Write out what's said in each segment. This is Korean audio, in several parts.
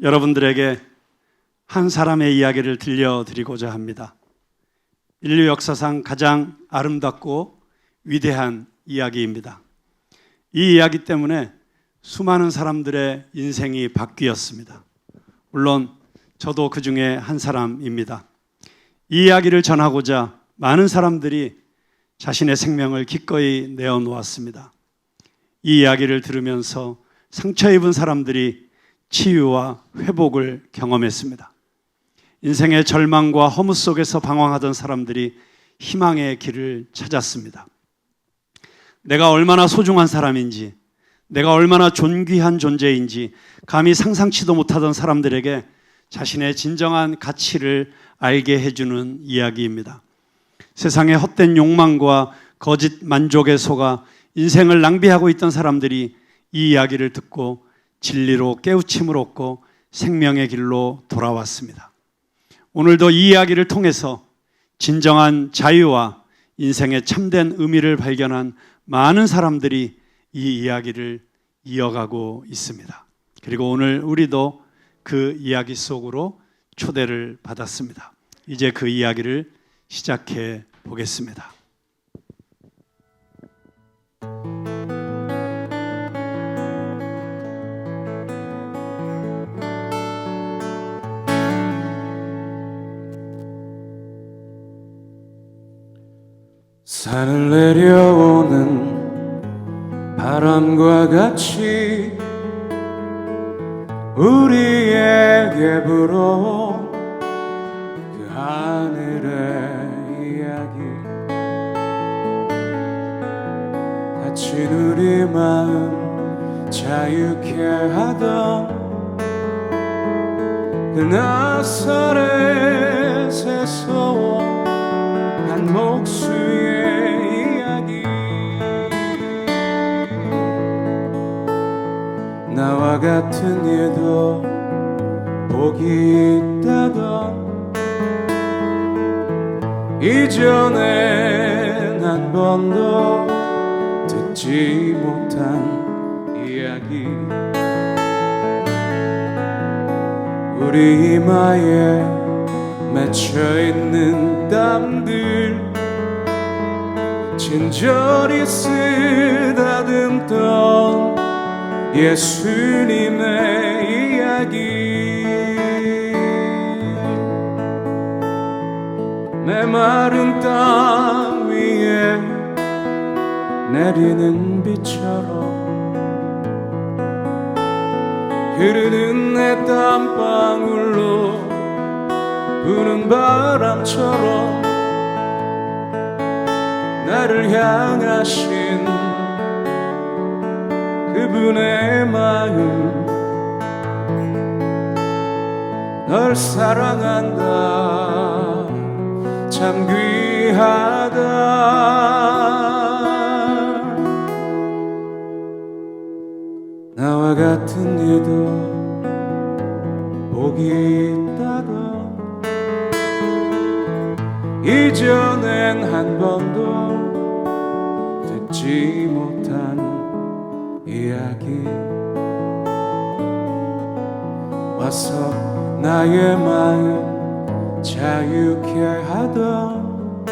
여러분들에게 한 사람의 이야기를 들려드리고자 합니다. 인류 역사상 가장 아름답고 위대한 이야기입니다. 이 이야기 때문에 수많은 사람들의 인생이 바뀌었습니다. 물론 저도 그 중에 한 사람입니다. 이 이야기를 전하고자 많은 사람들이 자신의 생명을 기꺼이 내어놓았습니다. 이 이야기를 들으면서 상처 입은 사람들이 치유와 회복을 경험했습니다. 인생의 절망과 허무 속에서 방황하던 사람들이 희망의 길을 찾았습니다. 내가 얼마나 소중한 사람인지, 내가 얼마나 존귀한 존재인지 감히 상상치도 못하던 사람들에게 자신의 진정한 가치를 알게 해주는 이야기입니다. 세상의 헛된 욕망과 거짓 만족에 속아 인생을 낭비하고 있던 사람들이 이 이야기를 듣고 진리로 깨우침을 얻고 생명의 길로 돌아왔습니다. 오늘도 이 이야기를 통해서 진정한 자유와 인생의 참된 의미를 발견한 많은 사람들이 이 이야기를 이어가고 있습니다. 그리고 오늘 우리도 그 이야기 속으로 초대를 받았습니다. 이제 그 이야기를 시작해 보겠습니다. 산을 내려오는 바람과 같이 우리에게 불어온 그 하늘의 이야기, 다친 우리 마음 자유케 하던 그 나사렛에서 온 한 목수의 이야기, 나와 같은 이도 복이 있다던 이전엔 한 번도 듣지 못한 이야기, 우리 이마에 맺혀있는 땀들 친절히 쓰다듬던 예수님의 이야기, 메마른 땅 위에 내리는 비처럼 흐르는 내 땀방울로 부는 바람처럼 나를 향하신 그분의 마음, 널 사랑한다 참 귀하다. 나와 같은 이도 복이 있다던 이전엔 한 번도 듣지 못한 이야기, 와서 나의 마음 자유케 하던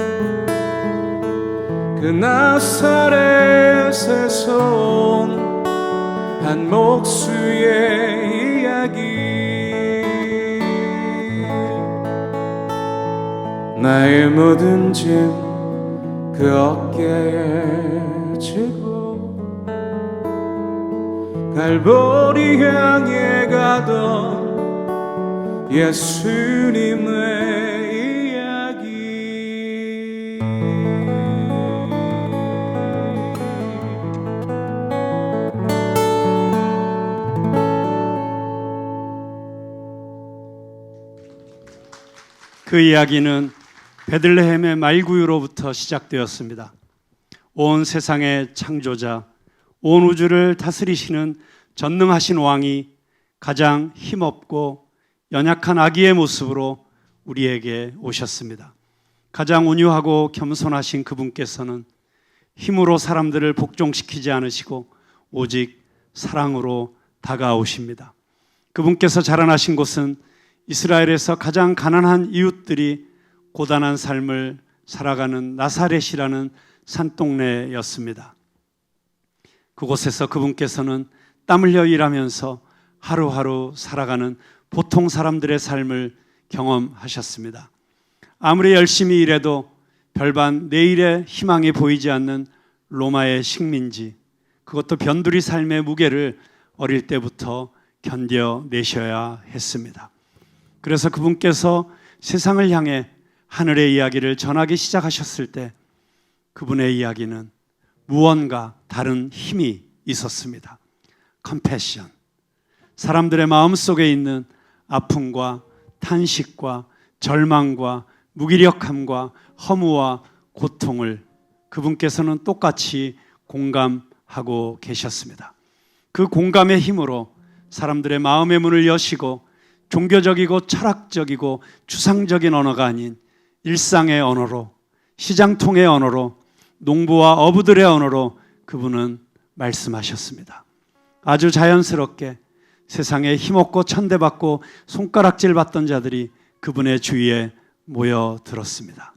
그 나사렛에서 온 한 목수의 이야기, 나의 모든 짐 그 어깨에 지고 갈보리 향해 가던 예수님의 이야기. 그 이야기는 베들레헴의 말구유로부터 시작되었습니다. 온 세상의 창조자, 온 우주를 다스리시는 전능하신 왕이 가장 힘없고 연약한 아기의 모습으로 우리에게 오셨습니다. 가장 온유하고 겸손하신 그분께서는 힘으로 사람들을 복종시키지 않으시고 오직 사랑으로 다가오십니다. 그분께서 자라나신 곳은 이스라엘에서 가장 가난한 이웃들이 고단한 삶을 살아가는 나사렛이라는 산동네였습니다. 그곳에서 그분께서는 땀 흘려 일하면서 하루하루 살아가는 보통 사람들의 삶을 경험하셨습니다. 아무리 열심히 일해도 별반 내일의 희망이 보이지 않는 로마의 식민지, 그것도 변두리 삶의 무게를 어릴 때부터 견뎌내셔야 했습니다. 그래서 그분께서 세상을 향해 하늘의 이야기를 전하기 시작하셨을 때 그분의 이야기는 무언가 다른 힘이 있었습니다. 컴패션, 사람들의 마음속에 있는 아픔과 탄식과 절망과 무기력함과 허무와 고통을 그분께서는 똑같이 공감하고 계셨습니다. 그 공감의 힘으로 사람들의 마음의 문을 여시고 종교적이고 철학적이고 추상적인 언어가 아닌 일상의 언어로, 시장통의 언어로, 농부와 어부들의 언어로 그분은 말씀하셨습니다. 아주 자연스럽게 세상에 힘없고 천대받고 손가락질 받던 자들이 그분의 주위에 모여들었습니다.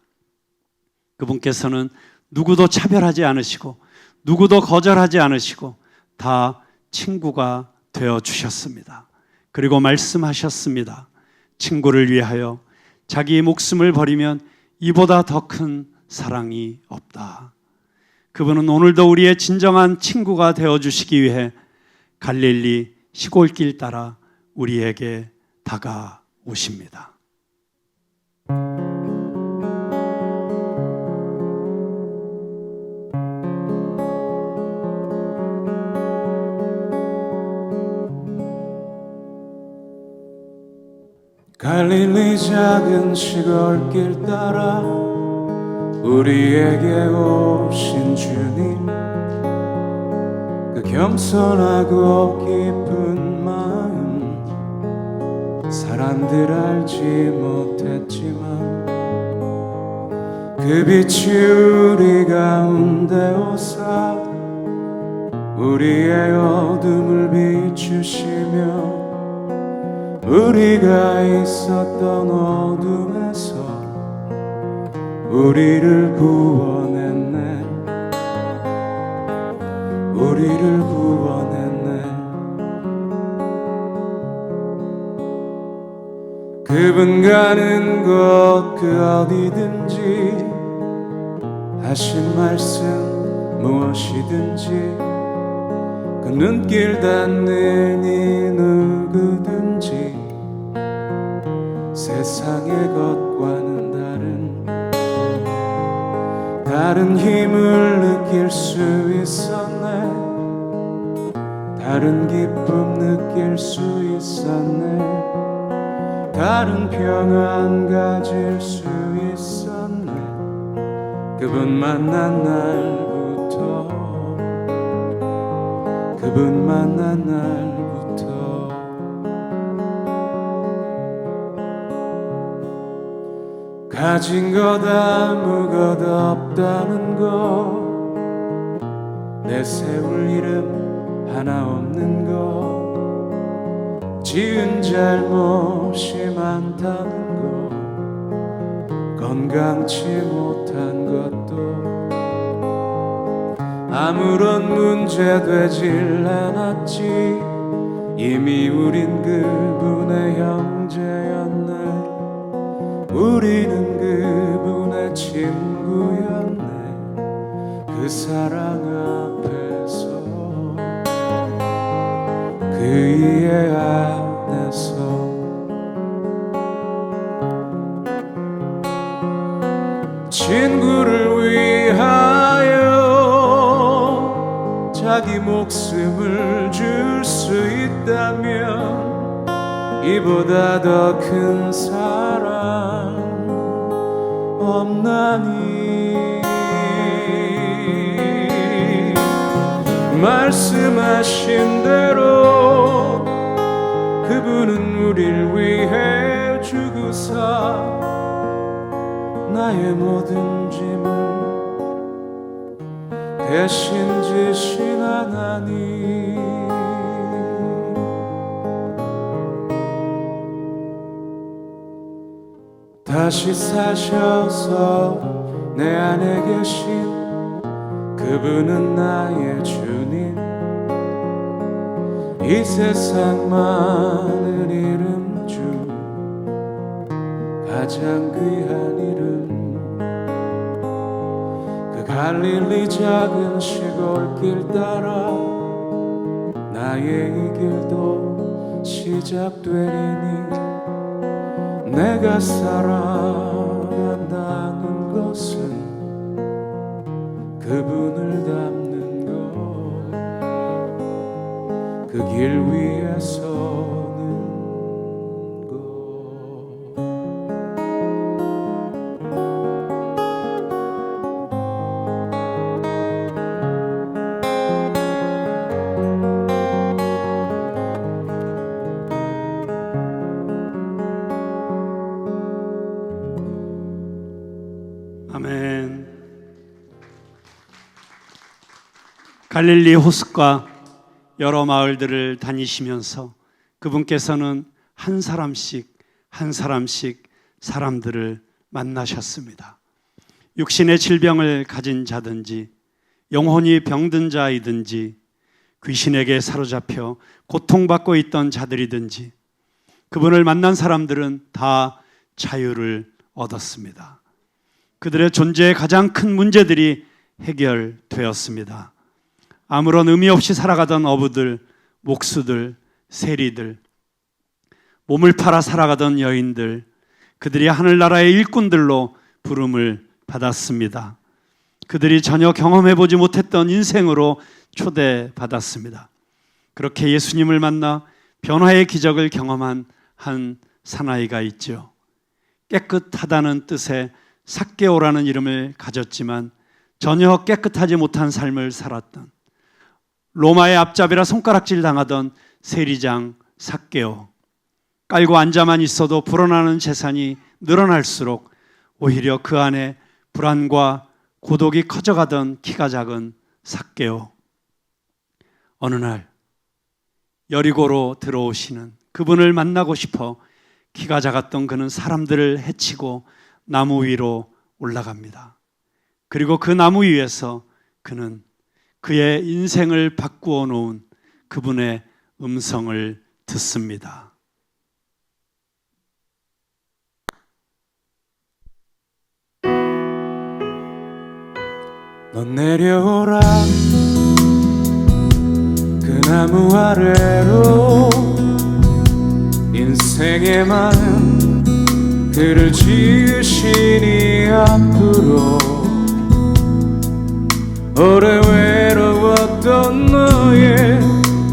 그분께서는 누구도 차별하지 않으시고 누구도 거절하지 않으시고 다 친구가 되어주셨습니다. 그리고 말씀하셨습니다. 친구를 위하여 자기 목숨을 버리면 이보다 더 큰 사랑이 없다. 그분은 오늘도 우리의 진정한 친구가 되어주시기 위해 갈릴리 시골길 따라 우리에게 다가오십니다. 갈릴리 작은 시골길 따라 우리에게 오신 주님, 그 겸손하고 깊은 마음 사람들 알지 못했지만 그 빛이 우리 가운데 오사 우리의 어둠을 비추시며 우리가 있었던 어둠에서 우리를 구원했네. 우리를 구원했네. 그분 가는 곳 그 어디든지 하신 말씀 무엇이든지 그 눈길 닿는 이 누구든지 세상의 것과는 다른 힘을 느낄 수 있었네. 다른 기쁨 느낄 수 있었네. 다른 평안 가질 수 있었네. 그분 만난 날부터, 그분 만난 날부터 가진 것 아무것도 없다는 것, 내 세울 이름 하나 없는 것, 지은 잘못이 많다는 것, 건강치 못한 것도 아무런 문제 되질 않았지. 이미 우린 그분의 형제였네. 우리는 그분의 친구였네. 그 사랑 앞에서, 그 이해 안에서 친구를 위하여 자기 목숨을 줄 수 있다면 이보다 더 큰 사랑 없나니. 말씀하신 대로 그분은 우릴 위해 주구사 나의 모든 짐을 대신 지신 하나님. 다시 사셔서 내 안에 계신 그분은 나의 주님. 이 세상 많은 이름 중 가장 귀한 이름, 그 갈릴리 작은 시골길 따라 나의 이 길도 시작되리니, 내가 살아간다는 것은 그분을 닮는 것, 그 길 위에 서는 것. 아멘. 갈릴리 호숫가 여러 마을들을 다니시면서 그분께서는 한 사람씩 한 사람씩 사람들을 만나셨습니다. 육신의 질병을 가진 자든지 영혼이 병든 자이든지 귀신에게 사로잡혀 고통받고 있던 자들이든지 그분을 만난 사람들은 다 자유를 얻었습니다. 그들의 존재의 가장 큰 문제들이 해결되었습니다. 아무런 의미 없이 살아가던 어부들, 목수들, 세리들, 몸을 팔아 살아가던 여인들, 그들이 하늘나라의 일꾼들로 부름을 받았습니다. 그들이 전혀 경험해보지 못했던 인생으로 초대받았습니다. 그렇게 예수님을 만나 변화의 기적을 경험한 한 사나이가 있죠. 깨끗하다는 뜻의 삭개오라는 이름을 가졌지만 전혀 깨끗하지 못한 삶을 살았던, 로마의 앞잡이라 손가락질 당하던 세리장 삭개오, 깔고 앉아만 있어도 불어나는 재산이 늘어날수록 오히려 그 안에 불안과 고독이 커져가던 키가 작은 삭개오. 어느 날 여리고로 들어오시는 그분을 만나고 싶어 키가 작았던 그는 사람들을 해치고 나무 위로 올라갑니다. 그리고 그 나무 위에서 그는 그의 인생을 바꾸어 놓은 그분의 음성을 듣습니다. 넌 내려오라 그 나무 아래로, 인생의 많은 그를 지으시니 앞으로. 오래 외로웠던 너의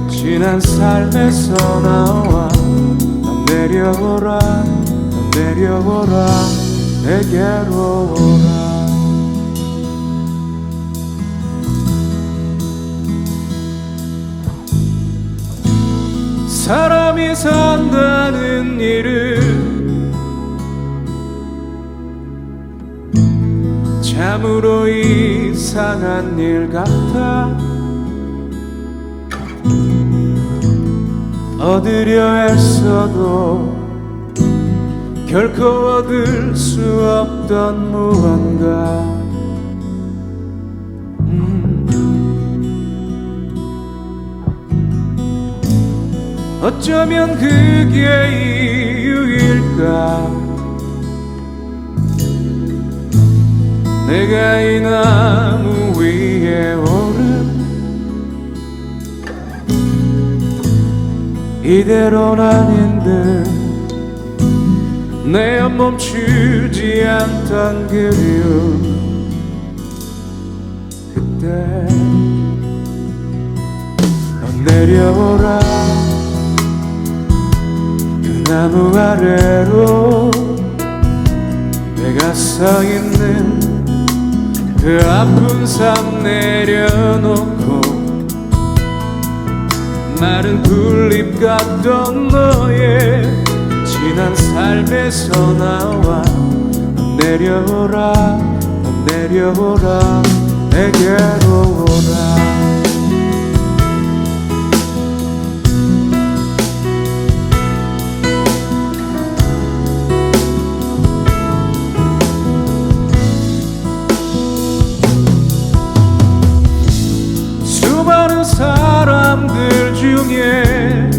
지난 삶에서 나와 넌 내려오라, 넌 내려오라, 내게로 오라. 사람이 산다는 일은 참으로 이상한 일 같아. 얻으려 애써도 결코 얻을 수 없던 무언가. 어쩌면 그게 이유일까. 내가 이 나무 위에 오른 이대로는 아닌데 내 멈추지 않던 그리움. 그때 넌 내려오라 그 나무 아래로. 내가 서 있는 그 아픈 삶 내려놓고 마른 굴잎 같던 너의 지난 삶에서 나와 넌 내려오라, 넌 내려오라, 내게로 오라. 중에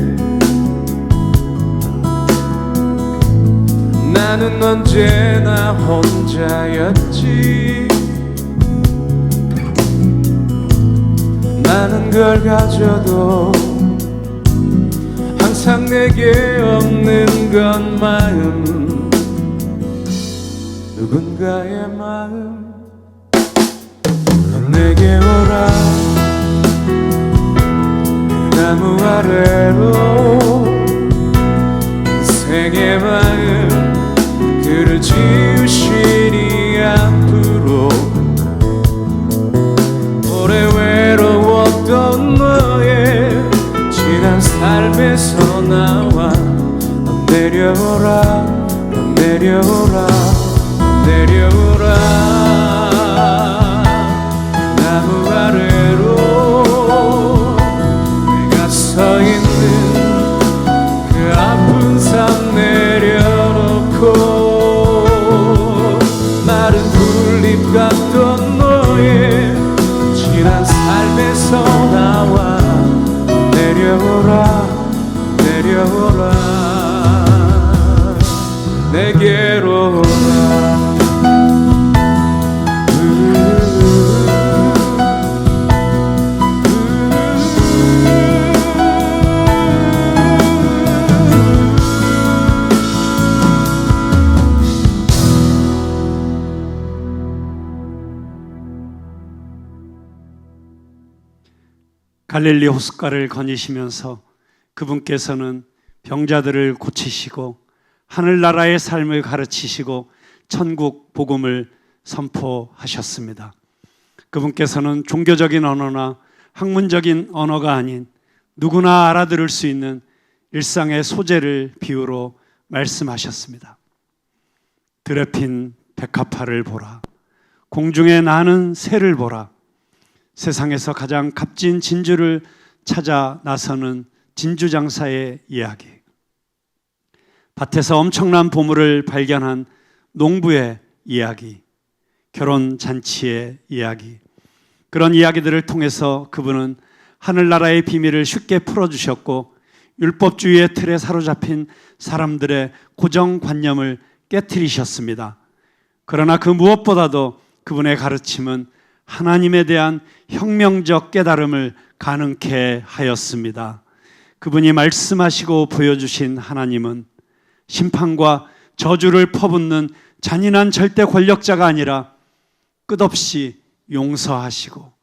나는 언제나 혼자였지. 많은 걸 가져도 항상 내게 없는 건 마음, 누군가의 마음. 넌 내게 오라, 그 나무 아래로 인생의 마음 그를 지우시니 앞으로. 오래 외로웠던 너의 지난 삶에서 나와 넌 내려오라, 넌 내려오라, 넌 내려오라. 나무 아래로 내가 서 있는 그 아픈 삶 내려놓고 마른 풀잎 같던 너의 지난 삶에서 나와 내려오라, 내려오라, 내게로 오라. 갈릴리 호숫가를 거니시면서 그분께서는 병자들을 고치시고 하늘나라의 삶을 가르치시고 천국 복음을 선포하셨습니다. 그분께서는 종교적인 언어나 학문적인 언어가 아닌 누구나 알아들을 수 있는 일상의 소재를 비유로 말씀하셨습니다. 들에 핀 백합화를 보라, 공중에 나는 새를 보라. 세상에서 가장 값진 진주를 찾아 나서는 진주장사의 이야기, 밭에서 엄청난 보물을 발견한 농부의 이야기, 결혼잔치의 이야기, 그런 이야기들을 통해서 그분은 하늘나라의 비밀을 쉽게 풀어주셨고 율법주의의 틀에 사로잡힌 사람들의 고정관념을 깨트리셨습니다. 그러나 그 무엇보다도 그분의 가르침은 하나님에 대한 혁명적 깨달음을 가능케 하였습니다. 그분이 말씀하시고 보여주신 하나님은 심판과 저주를 퍼붓는 잔인한 절대 권력자가 아니라 끝없이 용서하시고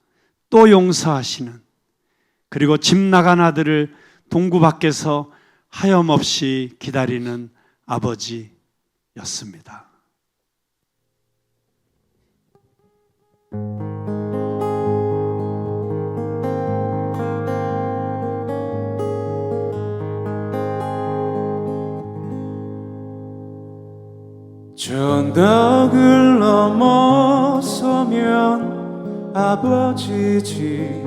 또 용서하시는, 그리고 집 나간 아들을 동구 밖에서 하염없이 기다리는 아버지였습니다. 저 언덕을 넘어서면 아버지지.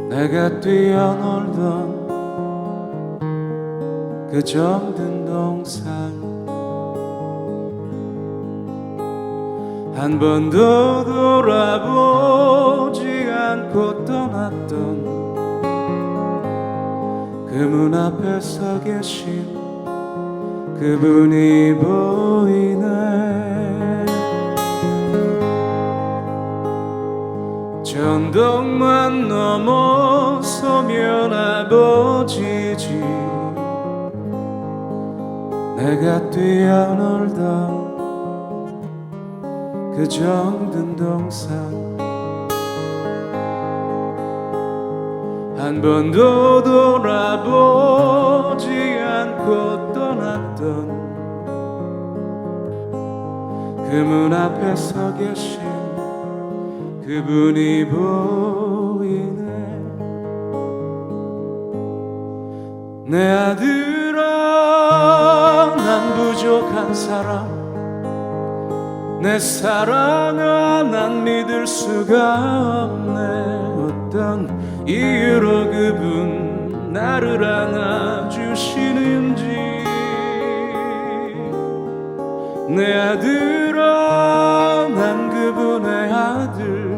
내가 뛰어놀던 그 정든 동산, 한 번도 돌아보지 않고 떠났던 그 문 앞에 서 계신 그분이 보이네. 전동만 넘어서면 아버지지. 내가 뛰어놀던 그 정든 동산, 한 번도 돌아보지 않고 떠났던 그 문 앞에 서 계신 그분이 보이네. 내 아들아, 난 부족한 사람, 내 사랑아, 난 믿을 수가 없네. 어떤 이유로 그분 나를 안아주시는지. 내 아들아, 난 그분의 아들,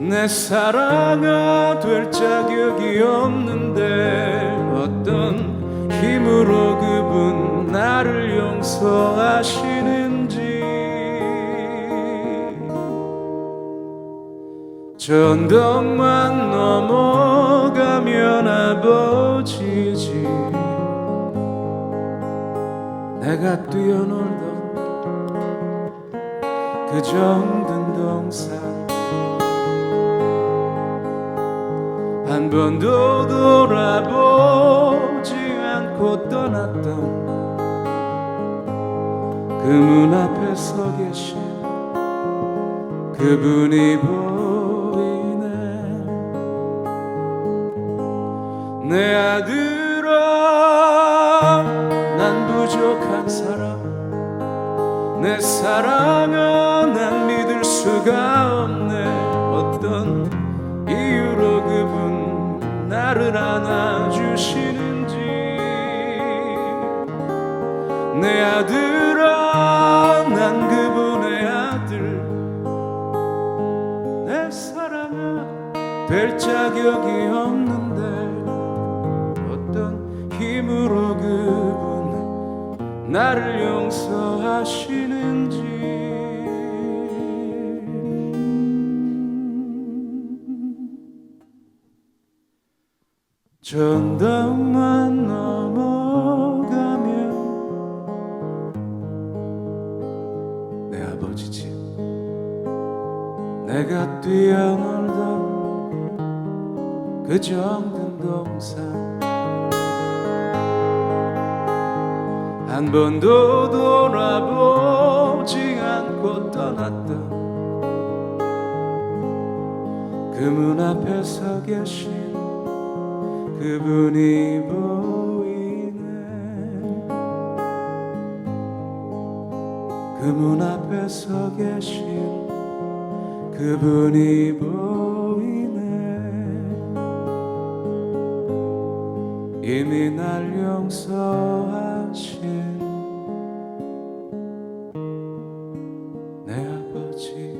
내 사랑아 될 자격이 없는데 어떤 힘으로 그분 나를 용서하시는지. 저 언덕만 넘어가면 아버지지. 내가 뛰어놀던 그 정든 동산 한 번도 돌아보지 않고 떠났던 그 문 앞에 서 계신 그분이 보이네. 내 아들아 난 부족한 사람, 내 사랑아 난 믿을 수가 없네. 어떤 이유로 그분 나를 안아주시는지. 내 아들아 난 그분의 아들, 내 사랑아 될 자격이 없는데 어떤 힘으로 그분 나를 용서하시는지. 저 언덕만 넘어가면 내 아버지 집, 내가 뛰어놀던 그 정든 동산 한 번도 돌아보지 않고 떠났던 그 문 앞에 서 계신 그분이 보이네. 그 문 앞에 서 계신 그분이 보이네. 이미 날 용서하신 내 아버지.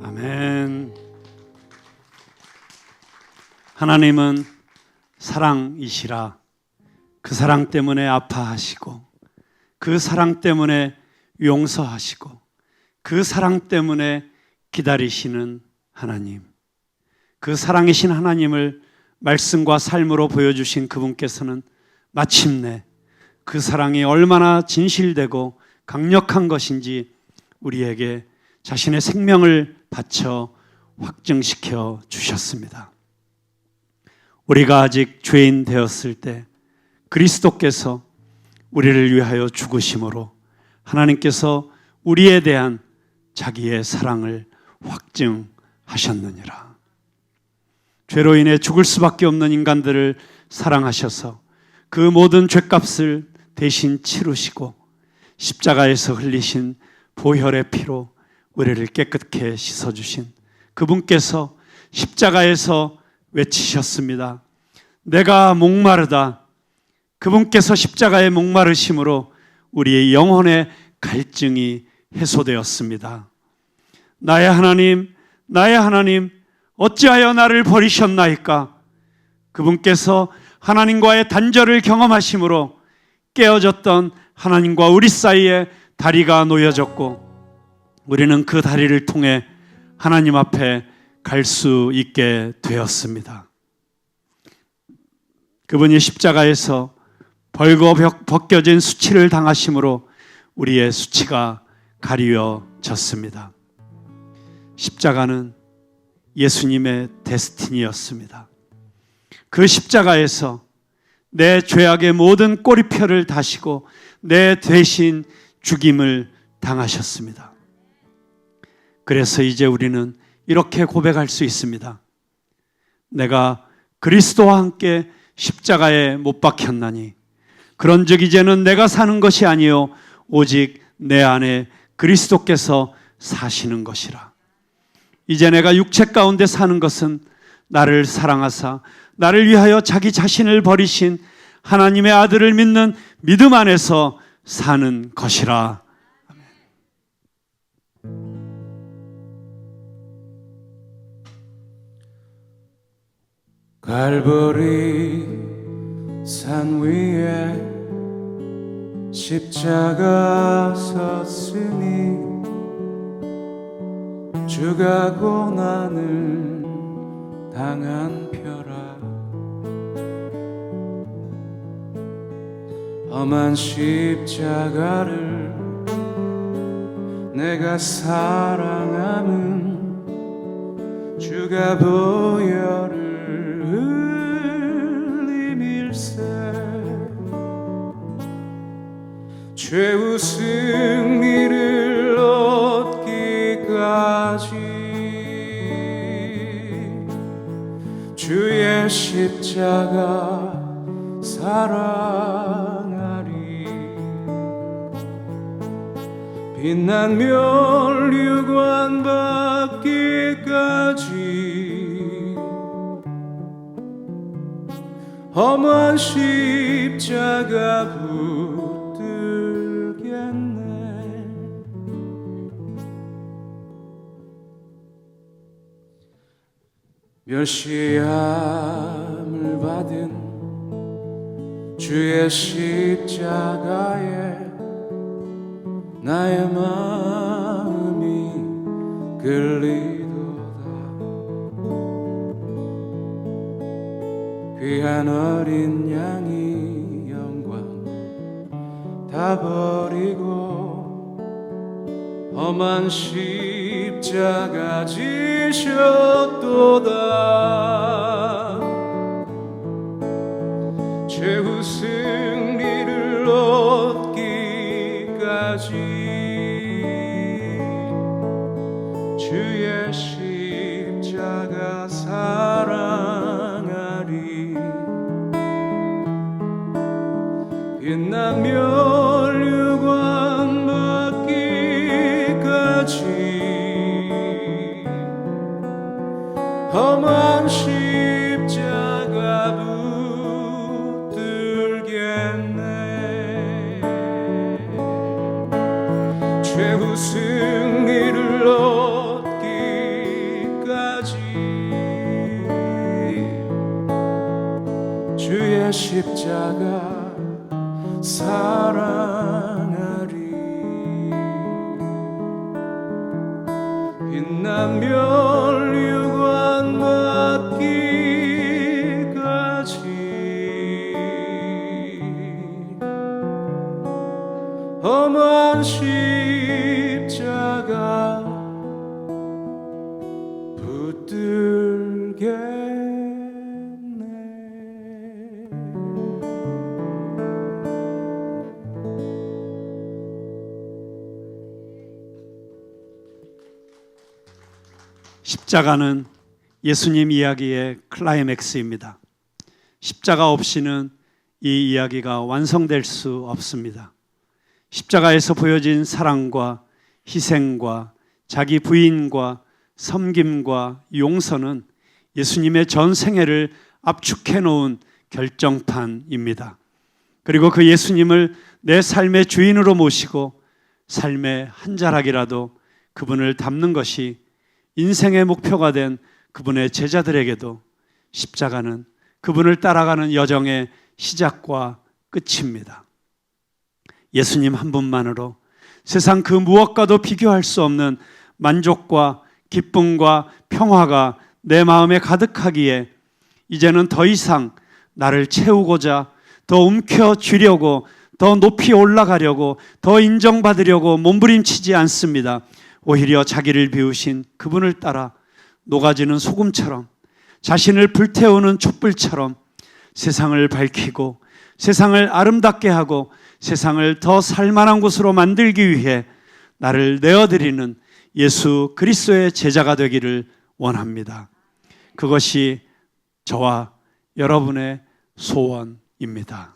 아멘. 하나님은 사랑이시라. 그 사랑 때문에 아파하시고, 그 사랑 때문에 용서하시고, 그 사랑 때문에 기다리시는 하나님. 그 사랑이신 하나님을 말씀과 삶으로 보여주신 그분께서는 마침내 그 사랑이 얼마나 진실되고 강력한 것인지 우리에게 자신의 생명을 바쳐 확증시켜 주셨습니다. 우리가 아직 죄인 되었을 때 그리스도께서 우리를 위하여 죽으심으로 하나님께서 우리에 대한 자기의 사랑을 확증하셨느니라. 죄로 인해 죽을 수밖에 없는 인간들을 사랑하셔서 그 모든 죄값을 대신 치르시고 십자가에서 흘리신 보혈의 피로 우리를 깨끗게 씻어주신 그분께서 십자가에서 외치셨습니다. 내가 목마르다. 그분께서 십자가의 목마르심으로 우리의 영혼의 갈증이 해소되었습니다. 나의 하나님, 나의 하나님, 어찌하여 나를 버리셨나이까? 그분께서 하나님과의 단절을 경험하심으로 깨어졌던 하나님과 우리 사이에 다리가 놓여졌고, 우리는 그 다리를 통해 하나님 앞에 갈 수 있게 되었습니다. 그분이 십자가에서 벌거 벗겨진 수치를 당하심으로 우리의 수치가 가리워졌습니다. 십자가는 예수님의 데스티니였습니다. 그 십자가에서 내 죄악의 모든 꼬리표를 다시고 내 대신 죽임을 당하셨습니다. 그래서 이제 우리는 이렇게 고백할 수 있습니다. 내가 그리스도와 함께 십자가에 못 박혔나니 그런즉 이제는 내가 사는 것이 아니요 오직 내 안에 그리스도께서 사시는 것이라. 이제 내가 육체 가운데 사는 것은 나를 사랑하사 나를 위하여 자기 자신을 버리신 하나님의 아들을 믿는 믿음 안에서 사는 것이라. 갈보리 산 위에 십자가 섰으니 주가 고난을 당한 표라. 험한 십자가를 내가 사랑함은 주가 보혈을 흘림일세. 죄우 승리를 얻기까지 주의 십자가 사랑하리. 빛난 면류관 받기까지 험한 십자가 붙들겠네. 멸시함을 받은 주의 십자가에 나의 마음이 끌리도다. 귀한 어린 양이 영광 다 버리고 험한 십자가 지셨도다. 최후 승리를 얻기까지 주의 십자가 사랑하리. 빛난 면류관 받기까지 험한 십자가 붙들겠네. 최후 승리를 얻기까지 주의 십자가 사랑하리. 빛난 면류관 받기까지 험한 십자가 붙들겠네. 십자가는 예수님 이야기의 클라이맥스입니다. 십자가 없이는 이 이야기가 완성될 수 없습니다. 십자가에서 보여진 사랑과 희생과 자기 부인과 섬김과 용서는 예수님의 전 생애를 압축해 놓은 결정판입니다. 그리고 그 예수님을 내 삶의 주인으로 모시고 삶의 한 자락이라도 그분을 닮는 것이 인생의 목표가 된 그분의 제자들에게도 십자가는 그분을 따라가는 여정의 시작과 끝입니다. 예수님 한 분만으로 세상 그 무엇과도 비교할 수 없는 만족과 기쁨과 평화가 내 마음에 가득하기에 이제는 더 이상 나를 채우고자 더 움켜쥐려고 더 높이 올라가려고 더 인정받으려고 몸부림치지 않습니다. 오히려 자기를 비우신 그분을 따라 녹아지는 소금처럼 자신을 불태우는 촛불처럼 세상을 밝히고 세상을 아름답게 하고 세상을 더 살만한 곳으로 만들기 위해 나를 내어드리는 예수 그리스도의 제자가 되기를 원합니다. 그것이 저와 여러분의 소원입니다.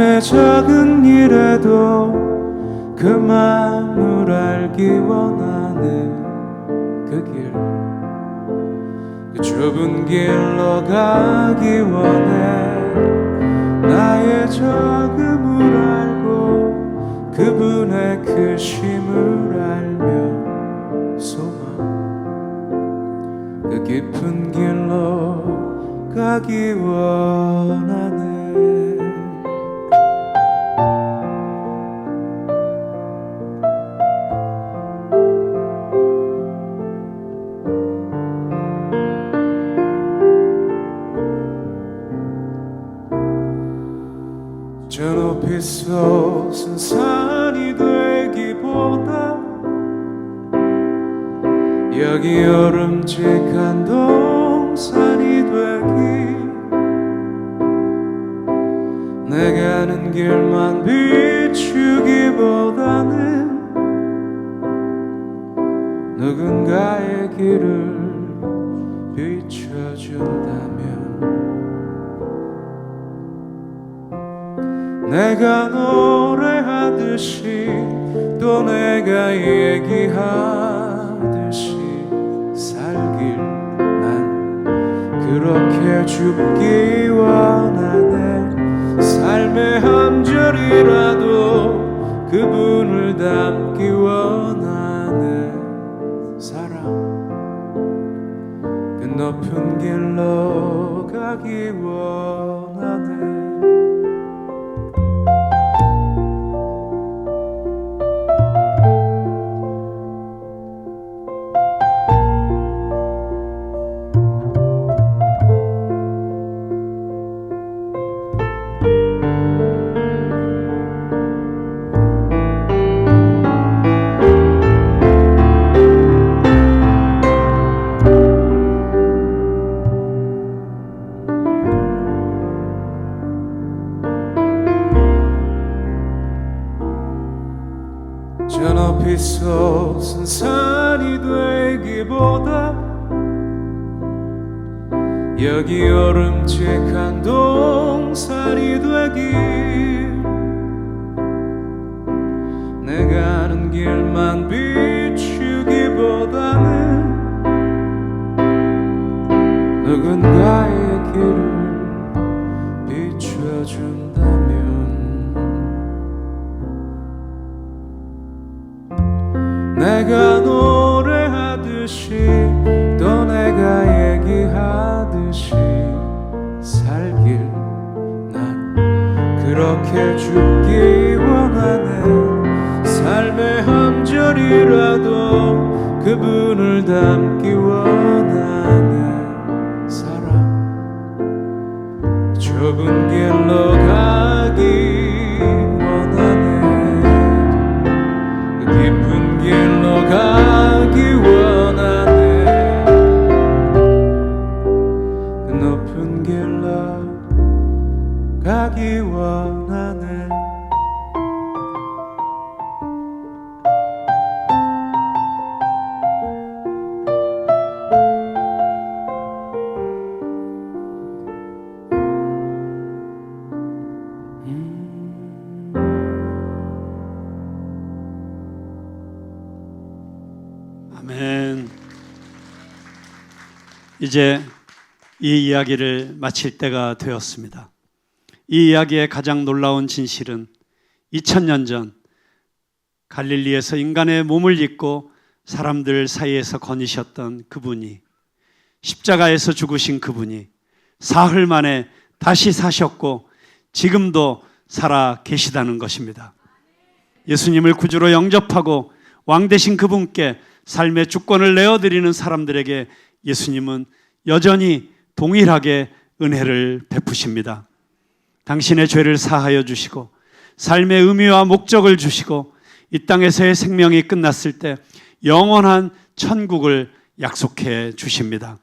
삶의 작은 일에도 그 마음을 알기 원하네. 그 길, 그 좁은 길로 가기 원해. 나의 적음을 알고 그분의 크심을 알며 소망, 그 깊은 길로 가기 원하네. 저 높이 솟은 산이 되기보다 여기 얼음직한 동산이 되기, 내가 가는 길만 비추기보다는 누군가의 길을 비춰준다면, 내가 노래하듯이 또 내가 얘기하듯이 살길 난 그렇게 죽기 원하네. 삶의 한 절이라도 그분을 닮기 원하네. 사랑, 그 높은 길로 가기 원하네. 저 높이 솟은 산이 되기보다 여기 얼음직한 동산이 되기, 내가 가는 길만 비추기보다는 누군가의 길을 비춰준다면, 내가 노래하듯이 또 내가 얘기하듯이 살길 난 그렇게 죽기 원하네. 삶의 한 절이라도 그분을 닮기 원하네. 사랑, 좁은 길로 가기 깊은 길로 가기 원하네. 그 높은 길로 가기 원하네. 아멘. 이제 이 이야기를 마칠 때가 되었습니다. 이 이야기의 가장 놀라운 진실은 2000년 전 갈릴리에서 인간의 몸을 입고 사람들 사이에서 거니셨던 그분이, 십자가에서 죽으신 그분이 사흘 만에 다시 사셨고 지금도 살아 계시다는 것입니다. 예수님을 구주로 영접하고 왕 되신 그분께 삶의 주권을 내어드리는 사람들에게 예수님은 여전히 동일하게 은혜를 베푸십니다. 당신의 죄를 사하여 주시고 삶의 의미와 목적을 주시고 이 땅에서의 생명이 끝났을 때 영원한 천국을 약속해 주십니다.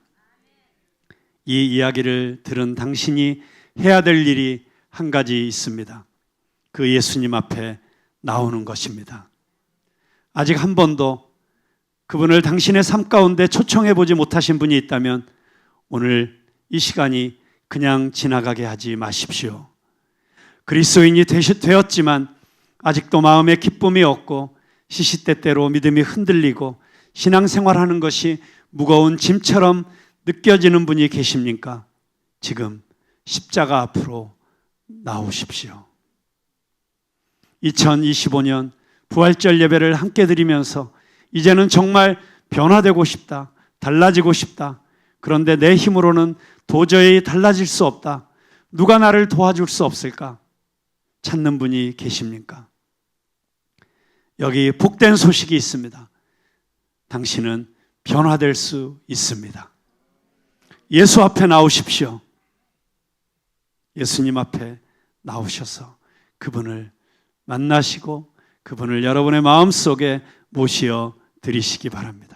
이 이야기를 들은 당신이 해야 될 일이 한 가지 있습니다. 그 예수님 앞에 나오는 것입니다. 아직 한 번도 그분을 당신의 삶 가운데 초청해 보지 못하신 분이 있다면 오늘 이 시간이 그냥 지나가게 하지 마십시오. 그리스도인이 되었지만 아직도 마음에 기쁨이 없고 시시때때로 믿음이 흔들리고 신앙생활하는 것이 무거운 짐처럼 느껴지는 분이 계십니까? 지금 십자가 앞으로 나오십시오. 2025년 부활절 예배를 함께 드리면서 이제는 정말 변화되고 싶다, 달라지고 싶다. 그런데 내 힘으로는 도저히 달라질 수 없다. 누가 나를 도와줄 수 없을까? 찾는 분이 계십니까? 여기 복된 소식이 있습니다. 당신은 변화될 수 있습니다. 예수 앞에 나오십시오. 예수님 앞에 나오셔서 그분을 만나시고 그분을 여러분의 마음속에 모시어 드리시기 바랍니다.